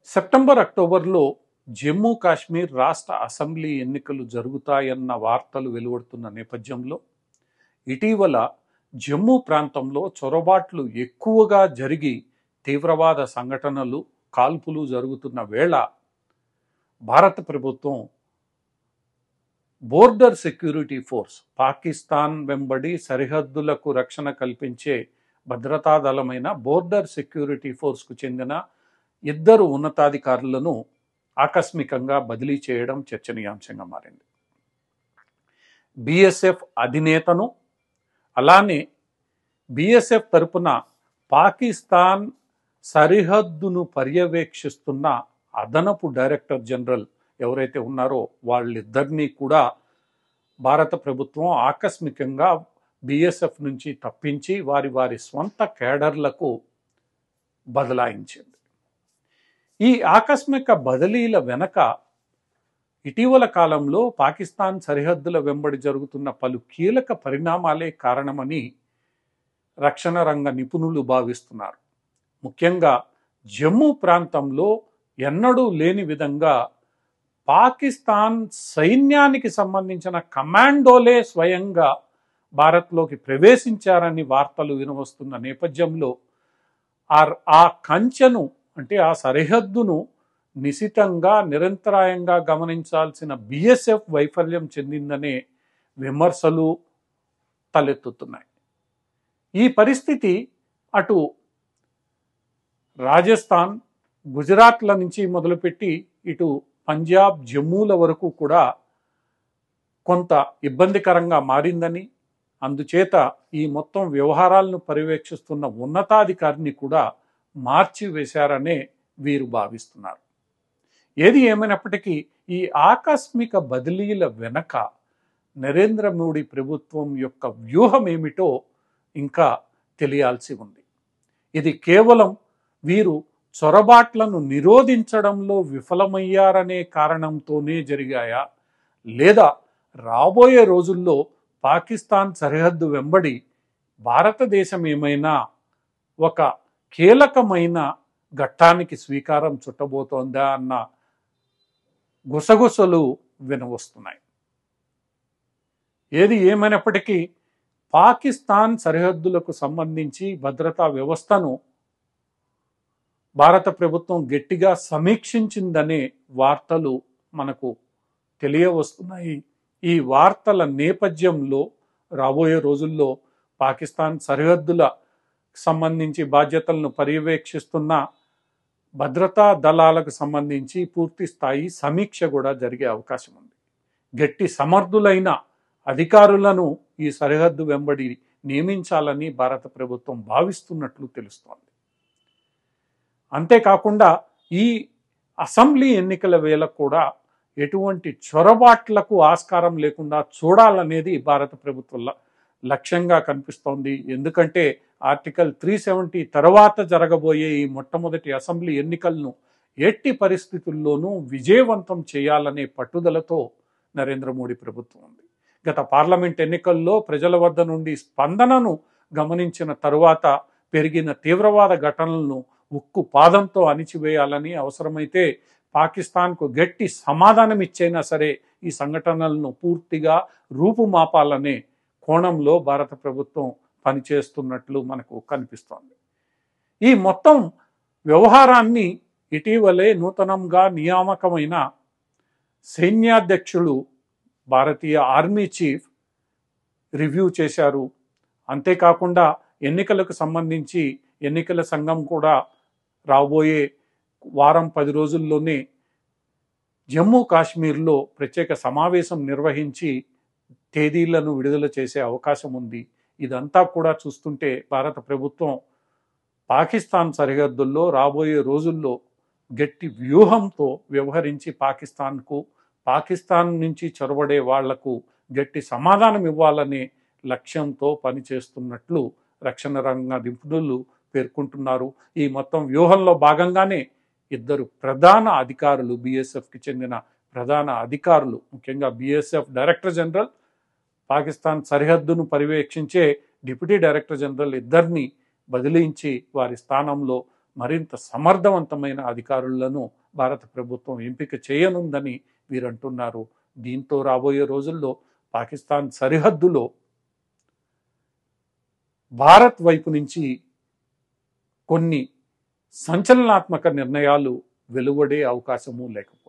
September, అక్టోబర్లో జమ్మూ కాశ్మీర్ రాష్ట్ర assembly ఎన్నికలు జరుగుతాయన్న వార్తలు వెలువడుతున్న నేపథ్యంలో ఇటీవల జమ్మూ ప్రాంతంలో చొరబాట్లు ఎక్కువగా జరిగి తీవ్రవాద సంఘటనలు, కాల్పులు జరుగుతున్న వేళ భారత ప్రభుత్వం బోర్డర్ సెక్యూరిటీ ఫోర్స్, పాకిస్తాన్ వెంబడి సరిహద్దులకు రక్షణ కల్పించే భద్రతా దళమైన బోర్డర్ సెక్యూరిటీ ఫోర్స్కు చెందిన ఇద్దరు ఉన్నతాధికారులను ఆకస్మికంగా బదిలీ చేయడం చర్చనీయాంశంగా మారింది. బీఎస్ఎఫ్ అధినేతను, అలానే బీఎస్ఎఫ్ తరపున పాకిస్తాన్ సరిహద్దును పర్యవేక్షిస్తున్న అదనపు డైరెక్టర్ జనరల్ ఎవరైతే ఉన్నారో వాళ్ళిద్దరినీ కూడా భారత ప్రభుత్వం ఆకస్మికంగా బీఎస్ఎఫ్ నుంచి తప్పించి వారి వారి స్వంత కేడర్లకు బదలాయించింది. ఈ ఆకస్మిక బదిలీల వెనక ఇటీవల కాలంలో పాకిస్తాన్ సరిహద్దుల వెంబడి జరుగుతున్న పలు కీలక పరిణామాలే కారణమని రక్షణ రంగ నిపుణులు భావిస్తున్నారు. ముఖ్యంగా జమ్మూ ప్రాంతంలో ఎన్నడూ లేని విధంగా పాకిస్తాన్ సైన్యానికి సంబంధించిన కమాండోలే స్వయంగా భారత్లోకి ప్రవేశించారని వార్తలు వినవస్తున్న నేపథ్యంలో ఆ కంచెను, అంటే ఆ సరిహద్దును నిశితంగా నిరంతరాయంగా గమనించాల్సిన బీఎస్ఎఫ్ వైఫల్యం చెందిందనే విమర్శలు తలెత్తుతున్నాయి. ఈ పరిస్థితి అటు రాజస్థాన్, గుజరాత్ల నుంచి మొదలుపెట్టి ఇటు పంజాబ్, జమ్మూల వరకు కూడా కొంత ఇబ్బందికరంగా మారిందని, అందుచేత ఈ మొత్తం వ్యవహారాలను పర్యవేక్షిస్తున్న ఉన్నతాధికారిని కూడా మార్చివేశారనే వీరు భావిస్తున్నారు. ఏది ఏమైనప్పటికీ ఈ ఆకస్మిక బదిలీల వెనక నరేంద్ర మోడీ ప్రభుత్వం యొక్క వ్యూహం ఏమిటో ఇంకా తెలియాల్సి ఉంది. ఇది కేవలం వీరు చొరబాట్లను నిరోధించడంలో విఫలమయ్యారనే కారణంతోనే జరిగాయా, లేదా రాబోయే రోజుల్లో పాకిస్తాన్ సరిహద్దు వెంబడి భారతదేశం ఏమైనా ఒక కీలకమైన ఘట్టానికి స్వీకారం చుట్టబోతోందా అన్న గుసగుసలు వినవస్తున్నాయి. ఏది ఏమైనప్పటికీ పాకిస్తాన్ సరిహద్దులకు సంబంధించి భద్రతా వ్యవస్థను భారత ప్రభుత్వం గట్టిగా సమీక్షించిందనే వార్తలు మనకు తెలియవస్తున్నాయి. ఈ వార్తల నేపథ్యంలో రాబోయే రోజుల్లో పాకిస్తాన్ సరిహద్దుల సంబంధించి బాధ్యతలను పర్యవేక్షిస్తున్న భద్రతా దళాలకు సంబంధించి పూర్తి స్థాయి సమీక్ష కూడా జరిగే అవకాశం ఉంది. గట్టి సమర్థులైన అధికారులను ఈ సరిహద్దు వెంబడి నియమించాలని భారత ప్రభుత్వం భావిస్తున్నట్లు తెలుస్తోంది. అంతేకాకుండా ఈ అసెంబ్లీ ఎన్నికల వేళ కూడా ఎటువంటి చొరబాట్లకు ఆస్కారం లేకుండా చూడాలనేది భారత ప్రభుత్వం లక్ష్యంగా కనిపిస్తోంది. ఎందుకంటే ఆర్టికల్ 370 తర్వాత జరగబోయే ఈ మొట్టమొదటి అసెంబ్లీ ఎన్నికలను ఎట్టి పరిస్థితుల్లోనూ విజయవంతం చేయాలనే పట్టుదలతో నరేంద్ర మోడీ ప్రభుత్వం ఉంది. గత పార్లమెంట్ ఎన్నికల్లో ప్రజల వద్ద నుండి స్పందనను గమనించిన తరువాత పెరిగిన తీవ్రవాద ఘటనలను ఉక్కు పాదంతో అణిచివేయాలని, అవసరమైతే పాకిస్తాన్కు గట్టి సమాధానం ఇచ్చైనా సరే ఈ సంఘటనలను పూర్తిగా రూపుమాపాలనే కోణంలో భారత ప్రభుత్వం పనిచేస్తున్నట్లు మనకు కనిపిస్తోంది. ఈ మొత్తం వ్యవహారాన్ని ఇటీవలే నూతనంగా నియామకమైన సైన్యాధ్యక్షులు, భారతీయ ఆర్మీ చీఫ్ రివ్యూ చేశారు. అంతేకాకుండా ఎన్నికలకు సంబంధించి ఎన్నికల సంఘం కూడా రాబోయే వారం 10 రోజుల్లోనే జమ్మూ కాశ్మీర్లో ప్రత్యేక సమావేశం నిర్వహించి తేదీలను విడుదల చేసే అవకాశం ఉంది. ఇదంతా కూడా చూస్తుంటే భారత ప్రభుత్వం పాకిస్తాన్ సరిహద్దుల్లో రాబోయే రోజుల్లో గట్టి వ్యూహంతో వ్యవహరించి పాకిస్తాన్ నుంచి చొరబడే వాళ్లకు గట్టి సమాధానం ఇవ్వాలనే లక్ష్యంతో పనిచేస్తున్నట్లు రక్షణ రంగ నిపుణులు పేర్కొంటున్నారు. ఈ మొత్తం వ్యూహంలో భాగంగానే ఇద్దరు ప్రధాన అధికారులు, బీఎస్ఎఫ్కి చెందిన ప్రధాన అధికారులు, ముఖ్యంగా బీఎస్ఎఫ్ డైరెక్టర్ జనరల్, పాకిస్తాన్ సరిహద్దును పర్యవేక్షించే డిప్యూటీ డైరెక్టర్ జనరల్ ఇద్దరిని బదిలించి వారి స్థానంలో మరింత సమర్థవంతమైన అధికారులను భారత ప్రభుత్వం ఎంపిక చేయనుందని వీరంటున్నారు. దీంతో రాబోయే రోజుల్లో పాకిస్తాన్ సరిహద్దులో భారత్ వైపు నుంచి కొన్ని సంచలనాత్మక నిర్ణయాలు వెలువడే అవకాశము లేకపోతే